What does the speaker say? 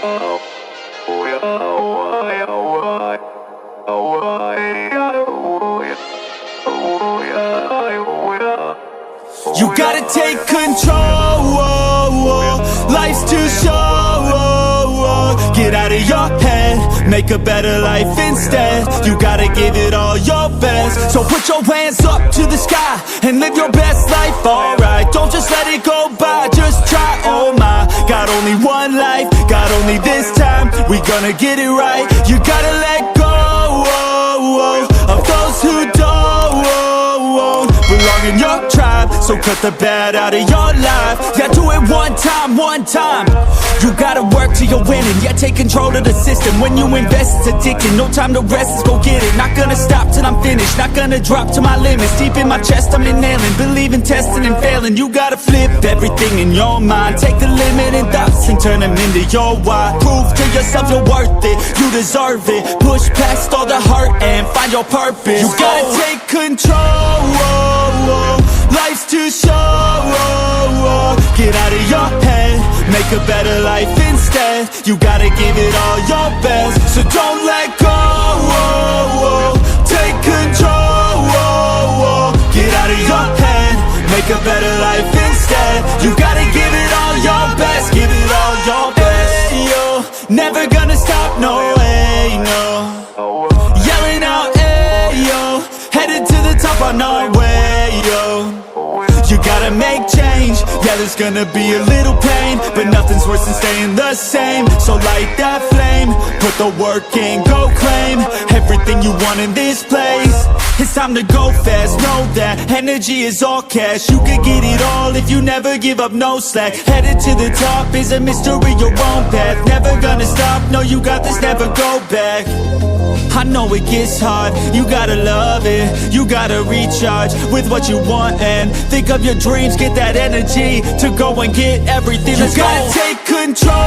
You gotta take control, life's too short. Get out of your head, make a better life instead. You gotta give it all your best. So put your hands up to the sky and live your best life, alright. Don't just let it go by, just try, oh my. Got only one life, got only this time. We gonna get it right. You gotta let go of those who don't belong in your tribe. So cut the bad out of your life. Yeah, do it one time, one time. You gotta work till you're winning. Yeah, take control of the system. When you invest, it's addicting. No time to rest, let's go get it. Not gonna stop till I'm finished. Not gonna drop to my limits. Deep in my chest, I'm inhaling. Believe in testing and failing. You gotta flip everything in your mind. Take the limiting thoughts and turn them into your why. Prove to yourself you're worth it. You deserve it. Push past all the hurt and find your purpose. You gotta take control. Life's too short. Get out of your head, make a better life instead. You gotta give it all your best. So don't let go. Take control. Get out of your head, make a better life instead. You gotta give it all your best. Give it all your best. Hey, yo, never gonna stop, no way, no. Yelling out, hey, yo, headed to the top on our way, yo. You gotta make change, yeah, there's gonna be a little pain, but nothing's worse than staying the same. So light that flame, put the work in, go claim everything you want in this place. It's time to go fast, know that energy is all cash. You can get it all if you never give up, no slack. Headed to the top is a mystery, your own path. Never gonna stop, no, you got this, never go back. I know it gets hard, you gotta love it. You gotta recharge with what you want and think of your dreams. Get that energy to go and get everything. You gotta take control.